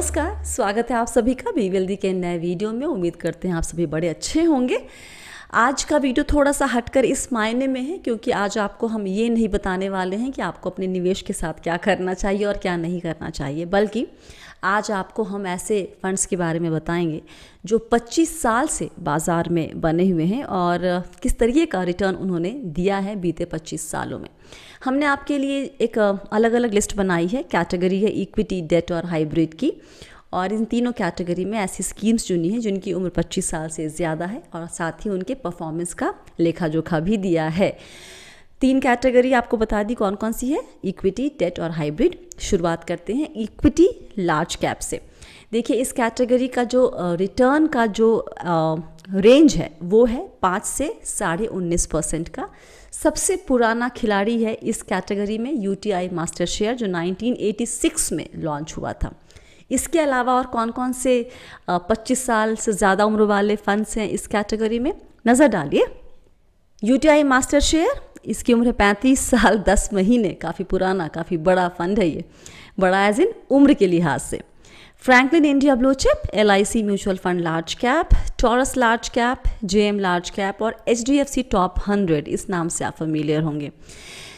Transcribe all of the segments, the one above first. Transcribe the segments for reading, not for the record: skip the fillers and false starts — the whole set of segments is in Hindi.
नमस्कार, स्वागत है आप सभी का बी वेल्दी के नए वीडियो में। उम्मीद करते हैं आप सभी बड़े अच्छे होंगे। आज का वीडियो थोड़ा सा हटकर इस मायने में है क्योंकि आज आपको हम ये नहीं बताने वाले हैं कि आपको अपने निवेश के साथ क्या करना चाहिए और क्या नहीं करना चाहिए, बल्कि आज आपको हम ऐसे फंड्स के बारे में बताएंगे जो 25 साल से बाज़ार में बने हुए हैं और किस तरीके का रिटर्न उन्होंने दिया है बीते 25 सालों में। हमने आपके लिए एक अलग अलग लिस्ट बनाई है। कैटेगरी है इक्विटी, डेट और हाइब्रिड की, और इन तीनों कैटेगरी में ऐसी स्कीम्स चुनी है जिनकी उम्र 25 साल से ज़्यादा है और साथ ही उनके परफॉर्मेंस का लेखा जोखा भी दिया है। 3 कैटेगरी आपको बता दी कौन कौन सी है, इक्विटी, डेट और हाइब्रिड। शुरुआत करते हैं इक्विटी लार्ज कैप से। देखिए, इस कैटेगरी का जो रिटर्न का जो रेंज है वो है 5 से 19.5% का। सबसे पुराना खिलाड़ी है इस कैटेगरी में यूटीआई मास्टर शेयर, जो 1986 में लॉन्च हुआ था। इसके अलावा और कौन कौन से 25 साल से ज़्यादा उम्र वाले फंड्स हैं इस कैटेगरी में, नज़र डालिए। यूटीआई मास्टर शेयर, इसकी उम्र है 35 साल 10 महीने। काफ़ी पुराना, काफ़ी बड़ा फंड है ये, बड़ा एज इन उम्र के लिहाज से। Franklin India blue chip, LIC mutual fund large cap, taurus large cap, JM large cap और एचडीएफसी टॉप 100, इस नाम से आप फेमिलियर होंगे।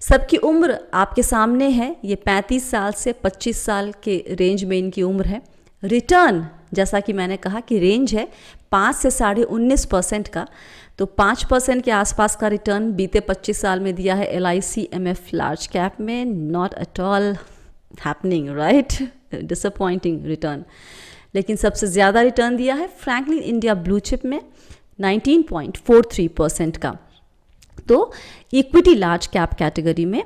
सबकी उम्र आपके सामने है। ये 35 साल से 25 साल के रेंज में इनकी उम्र है। रिटर्न, जैसा कि मैंने कहा कि रेंज है 5 से 19.5% का, तो 5% के आसपास का रिटर्न बीते 25 साल में दिया है एलआईसी एमएफ लार्ज कैप में। Not at all happening, right, disappointing return. लेकिन सबसे ज़्यादा रिटर्न दिया है फ्रैंकलिन इंडिया ब्लू चिप में 19.43% का। तो इक्विटी लार्ज कैप कैटेगरी में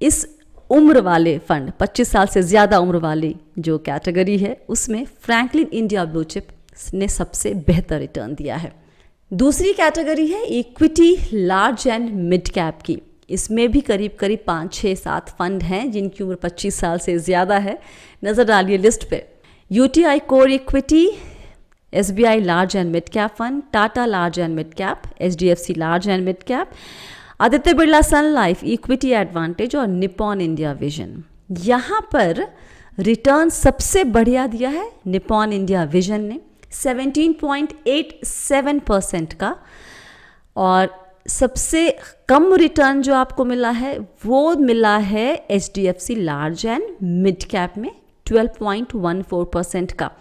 इस उम्र वाले फंड, 25 साल से ज़्यादा उम्र वाली जो कैटेगरी है, उसमें फ्रैंकलिन इंडिया ब्लू चिप ने सबसे बेहतर रिटर्न दिया है। दूसरी कैटेगरी है equity large and mid cap की। इसमें भी करीब 5, 6, 7 फंड हैं जिनकी उम्र 25 साल से ज़्यादा है। नज़र डालिए लिस्ट पे। UTI core equity, SBI large and mid cap fund, Tata large and mid cap, HDFC large and mid cap, Aditya Birla Sun Life, equity advantage और निप्पॉन इंडिया विजन। यहाँ पर रिटर्न सबसे बढ़िया दिया है निप्पॉन इंडिया विजन ने 17.87% का, और सबसे कम रिटर्न जो आपको मिला है वो मिला है HDFC large and mid cap में 12.14% का।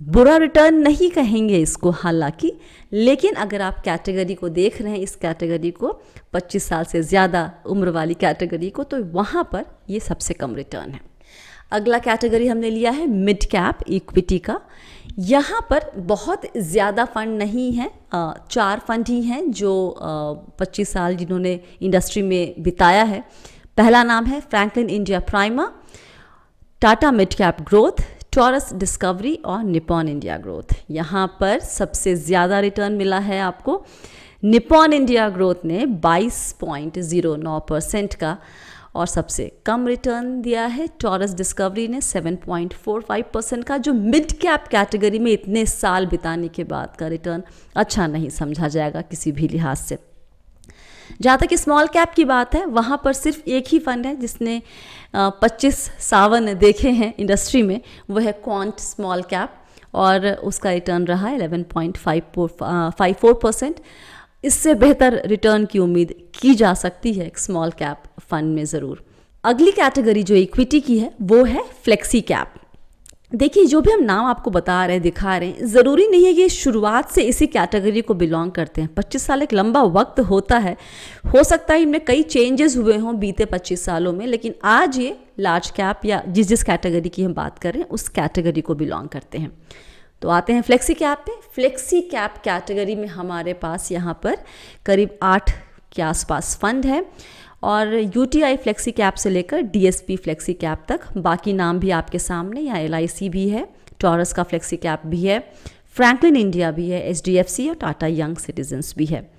बुरा रिटर्न नहीं कहेंगे इसको हालांकि, लेकिन अगर आप कैटेगरी को देख रहे हैं, इस कैटेगरी को 25 साल से ज़्यादा उम्र वाली कैटेगरी को, तो वहाँ पर ये सबसे कम रिटर्न है। अगला कैटेगरी हमने लिया है मिड कैप इक्विटी का। यहाँ पर बहुत ज़्यादा फंड नहीं हैं, 4 फंड ही हैं जो 25 साल जिन्होंने इंडस्ट्री में बिताया है। पहला नाम है Franklin India prima, Tata mid cap growth, taurus discovery और निप्पॉन इंडिया ग्रोथ। यहाँ पर सबसे ज़्यादा रिटर्न मिला है आपको निप्पॉन इंडिया ग्रोथ ने 22.09% का, और सबसे कम रिटर्न दिया है टॉरस डिस्कवरी ने 7.45% का, जो मिड कैप कैटेगरी में इतने साल बिताने के बाद का रिटर्न अच्छा नहीं समझा जाएगा किसी भी लिहाज से। जहाँ तक स्मॉल कैप की बात है, वहाँ पर सिर्फ एक ही फंड है जिसने 25 सावन देखे हैं इंडस्ट्री में, वो है क्वांट स्मॉल कैप, और उसका रिटर्न रहा 11.54%। इससे बेहतर रिटर्न की उम्मीद की जा सकती है एक स्मॉल कैप फंड में ज़रूर। अगली कैटेगरी जो इक्विटी की है वो है फ्लेक्सी कैप। देखिए, जो भी हम नाम आपको बता रहे हैं, दिखा रहे हैं, ज़रूरी नहीं है कि शुरुआत से इसी कैटेगरी को बिलोंग करते हैं। 25 साल एक लंबा वक्त होता है, हो सकता है इनमें कई चेंजेस हुए हों बीते 25 सालों में, लेकिन आज ये लार्ज कैप या जिस कैटेगरी की हम बात कर रहे हैं उस कैटेगरी को बिलोंग करते हैं। तो आते हैं फ्लेक्सी कैप पे। फ्लेक्सी कैप कैटेगरी में हमारे पास यहाँ पर करीब 8 के आसपास फंड है, और यूटीआई फ्लेक्सी कैप से लेकर डीएसपी फ्लेक्सी कैप तक, बाकी नाम भी आपके सामने। यहाँ एलआईसी भी है, टॉरस का फ्लेक्सी कैप भी है, फ्रैंकलिन इंडिया भी है, एचडीएफसी और टाटा यंग सिटीजन्स भी है।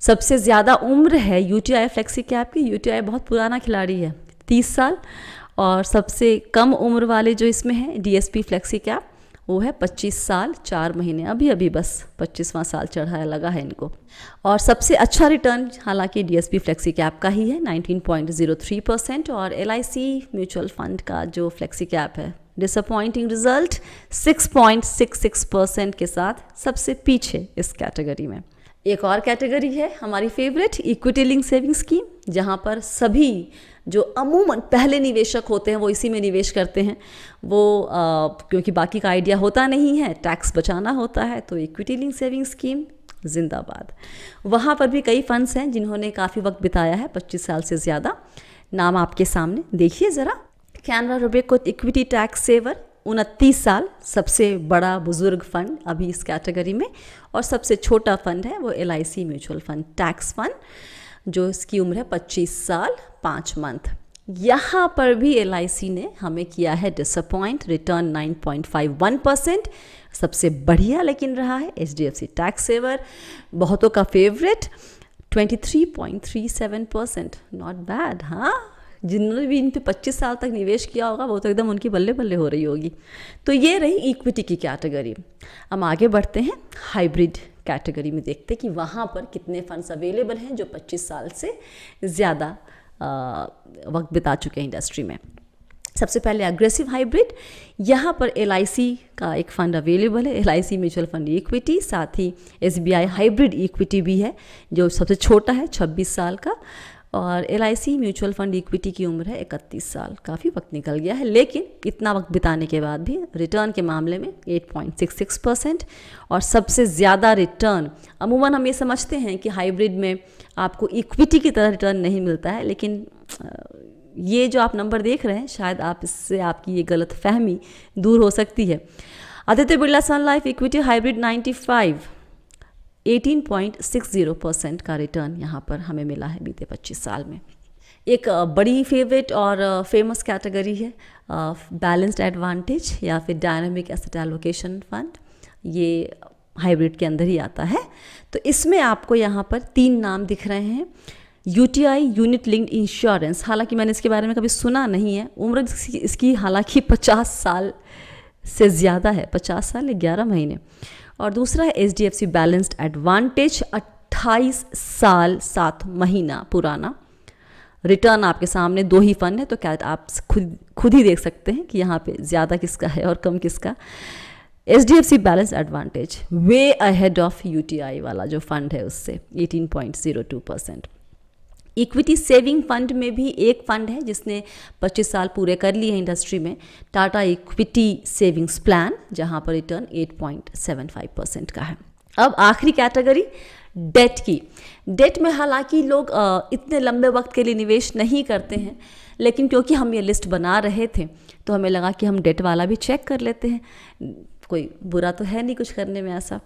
सबसे ज़्यादा उम्र है यूटीआई फ्लेक्सी कैप की। यूटीआई बहुत पुराना खिलाड़ी है, 30 साल, और सबसे कम उम्र वाले जो इसमें है डीएसपी फ्लेक्सी कैप, वो है 25 साल 4 महीने। अभी बस 25वां साल चढ़ाया लगा है इनको। और सबसे अच्छा रिटर्न हालांकि डीएसपी फ्लेक्सी कैप का ही है 19.03%, और एलआईसी म्यूचुअल फंड का जो फ्लेक्सी कैप है डिसअपॉइंटिंग रिजल्ट 6.66% के साथ सबसे पीछे इस कैटेगरी में। एक और कैटेगरी है हमारी favourite, equity link saving scheme, जहाँ पर सभी जो अमूमन पहले निवेशक होते हैं वो इसी में निवेश करते हैं। वो क्योंकि बाकी का आइडिया होता नहीं है, टैक्स बचाना होता है, तो इक्विटी लिंक सेविंग स्कीम जिंदाबाद। वहाँ पर भी कई फंड्स हैं जिन्होंने काफ़ी वक्त बिताया है, 25 साल से ज़्यादा। नाम आपके सामने देखिए ज़रा। Canara Robeco equity tax saver 29 साल, सबसे बड़ा बुजुर्ग फंड अभी इस कैटेगरी में, और सबसे छोटा फंड है वो LIC mutual fund tax fund, जो इसकी उम्र है 25 साल 5 मंथ। यहाँ पर भी LIC ने हमें किया है डिसअपॉइंट, रिटर्न 9.51%, सबसे बढ़िया लेकिन रहा है HDFC टैक्स सेवर, बहुतों का फेवरेट 23.37%, नॉट बैड। हाँ, जिन्होंने भी इन पे 25 साल तक निवेश किया होगा वो तो एकदम उनकी बल्ले बल्ले हो रही होगी। तो ये रही इक्विटी की कैटेगरी। हम आगे बढ़ते हैं हाइब्रिड कैटेगरी में, देखते हैं कि वहाँ पर कितने फंड्स अवेलेबल हैं जो 25 साल से ज़्यादा वक्त बिता चुके हैं इंडस्ट्री में। सबसे पहले अग्रेसिव हाइब्रिड, यहाँ पर LIC का एक फ़ंड अवेलेबल है, LIC म्यूचुअल फंड इक्विटी, साथ ही SBI हाइब्रिड इक्विटी भी है जो सबसे छोटा है 26 साल का, और LIC म्यूचुअल फंड इक्विटी की उम्र है 31 साल। काफ़ी वक्त निकल गया है, लेकिन इतना वक्त बिताने के बाद भी रिटर्न के मामले में 8.66%, और सबसे ज़्यादा रिटर्न, अमूमन हम ये समझते हैं कि हाइब्रिड में आपको इक्विटी की तरह रिटर्न नहीं मिलता है, लेकिन ये जो आप नंबर देख रहे हैं शायद आप इससे आपकी ये गलत फहमी दूर हो सकती है। Aditya Birla Sun Life equity hybrid 95, 18.60% का रिटर्न यहाँ पर हमें मिला है बीते 25 साल में। एक बड़ी फेवरेट और फेमस कैटेगरी है बैलेंस्ड एडवांटेज या फिर डायनामिक एसेट एलोकेशन फंड, ये हाइब्रिड के अंदर ही आता है। तो इसमें आपको यहाँ पर 3 नाम दिख रहे हैं। UTI यूनिट लिंक्ड इंश्योरेंस, हालांकि मैंने इसके बारे में कभी सुना नहीं है, उम्र इसकी हालांकि 50 साल से ज़्यादा है, 50 साल 11 महीने। और दूसरा है HDFC बैलेंस्ड एडवांटेज, 28 साल 7 महीना पुराना। रिटर्न आपके सामने 2 ही फंड है, तो क्या आप खुद ही देख सकते हैं कि यहाँ पे ज़्यादा किसका है और कम किसका। HDFC balanced advantage way ahead of UTI वाला जो फंड है उससे 18.02%। इक्विटी सेविंग फंड में भी एक फंड है जिसने 25 साल पूरे कर लिए हैं इंडस्ट्री में, टाटा इक्विटी सेविंग्स प्लान, जहां पर रिटर्न 8.75% का है। अब आखिरी कैटेगरी डेट की। डेट में हालांकि लोग इतने लंबे वक्त के लिए निवेश नहीं करते हैं, लेकिन क्योंकि हम ये लिस्ट बना रहे थे तो हमें लगा कि हम डेट वाला भी चेक कर लेते हैं, कोई बुरा तो है नहीं कुछ करने में ऐसा।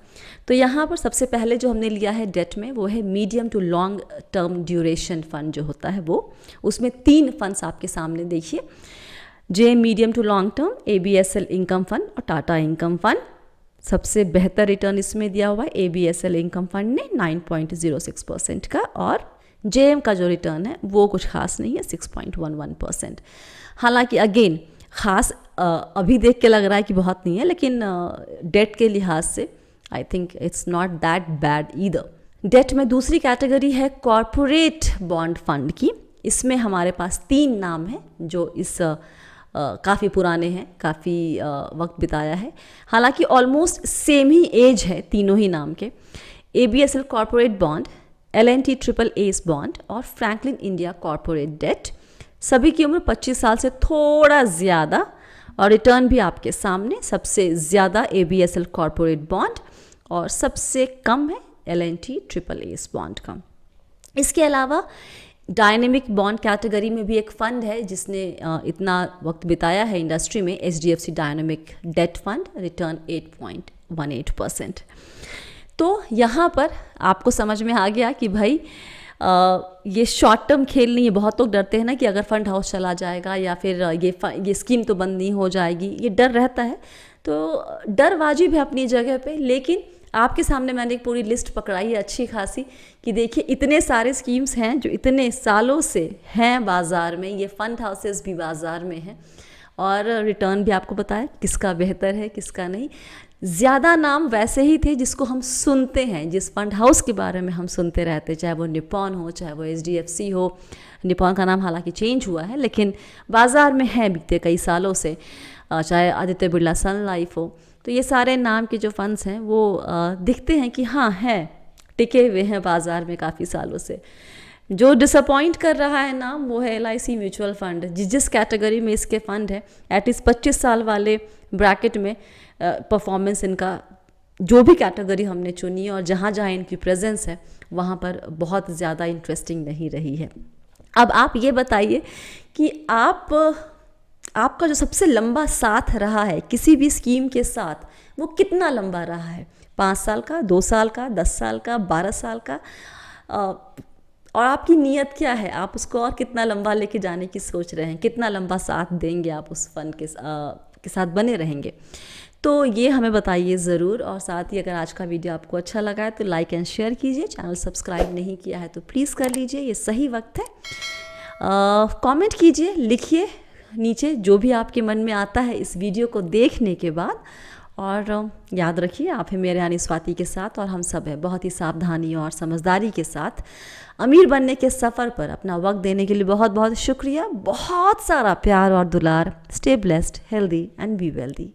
तो यहाँ पर सबसे पहले जो हमने लिया है डेट में वो है medium to long term duration fund जो होता है वो, उसमें 3 फंड्स आपके सामने देखिए, जे medium to long term, ABSL income fund और टाटा इनकम फंड। सबसे बेहतर रिटर्न इसमें दिया हुआ है ABSL इनकम फंड ने 9.06% का, और JM का जो रिटर्न है वो कुछ खास नहीं है, 6.11%। हालांकि अगेन खास अभी देख के लग रहा है कि बहुत नहीं है, लेकिन डेट के लिहाज से I think it's not that bad either. Debt में दूसरी कैटेगरी है कॉरपोरेट बॉन्ड फंड की। इसमें हमारे पास 3 नाम हैं जो इस काफ़ी पुराने हैं, काफ़ी वक्त बिताया है, हालांकि ऑलमोस्ट सेम ही एज है तीनों ही नाम के। ABSL corporate bond, L&T triple S bond और फ्रैंकलिन इंडिया कॉरपोरेट डेट। सभी की उम्र 25 साल से थोड़ा ज़्यादा, और रिटर्न भी आपके सामने। सबसे ज़्यादा ABSL कॉरपोरेट बॉन्ड और सबसे कम है L&T ट्रिपल एस बॉन्ड का। इसके अलावा डायनेमिक बॉन्ड कैटेगरी में भी एक फ़ंड है जिसने इतना वक्त बिताया है इंडस्ट्री में, HDFC dynamic debt fund, return 8.18%। तो यहाँ पर आपको समझ में आ गया कि भाई ये शॉर्ट टर्म खेल नहीं है। बहुत लोग डरते हैं ना कि अगर फंड हाउस चला जाएगा या फिर ये स्कीम तो बंद नहीं हो जाएगी, ये डर रहता है। तो डर वाजिब है अपनी जगह पे, लेकिन आपके सामने मैंने एक पूरी लिस्ट पकड़ाई है अच्छी खासी कि देखिए इतने सारे स्कीम्स हैं जो इतने सालों से हैं बाज़ार में, ये फंड हाउसेस भी बाज़ार में हैं, और रिटर्न भी आपको बताया किसका बेहतर है किसका नहीं। ज़्यादा नाम वैसे ही थे जिसको हम सुनते हैं, जिस फंड हाउस के बारे में हम सुनते रहते, चाहे वो निपॉन हो, चाहे वो HDFC हो। निपॉन का नाम हालांकि चेंज हुआ है, लेकिन बाज़ार में है बीते कई सालों से। चाहे आदित्य बिरला सन लाइफ हो, तो ये सारे नाम के जो फंड्स हैं वो दिखते हैं कि हाँ है, टिके हुए हैं बाज़ार में काफ़ी सालों से। जो डिसअपॉइंट कर रहा है नाम वो है LIC म्यूचुअल फंड। जिस कैटेगरी में इसके फ़ंड है, एटलीस्ट 25 साल वाले ब्रैकेट में परफॉर्मेंस इनका, जो भी कैटेगरी हमने चुनी है और जहाँ जहाँ इनकी प्रेजेंस है वहाँ पर बहुत ज़्यादा इंटरेस्टिंग नहीं रही है। अब आप ये बताइए कि आपका जो सबसे लंबा साथ रहा है किसी भी स्कीम के साथ, वो कितना लंबा रहा है? 5 साल का, 2 साल का, 10 साल का, 12 साल का? और आपकी नीयत क्या है? आप उसको और कितना लंबा लेके जाने की सोच रहे हैं? कितना लंबा साथ देंगे आप उस फंड के साथ बने रहेंगे? तो ये हमें बताइए ज़रूर। और साथ ही अगर आज का वीडियो आपको अच्छा लगा है तो लाइक एंड शेयर कीजिए। चैनल सब्सक्राइब नहीं किया है तो प्लीज़ कर लीजिए, ये सही वक्त है। कमेंट कीजिए, लिखिए नीचे जो भी आपके मन में आता है इस वीडियो को देखने के बाद। और याद रखिए, आप हैं मेरे यानी स्वाति के साथ, और हम सब हैं बहुत ही सावधानी और समझदारी के साथ अमीर बनने के सफ़र पर। अपना वक्त देने के लिए बहुत बहुत शुक्रिया। बहुत सारा प्यार और दुलार। Stay blessed, healthy and be wealthy.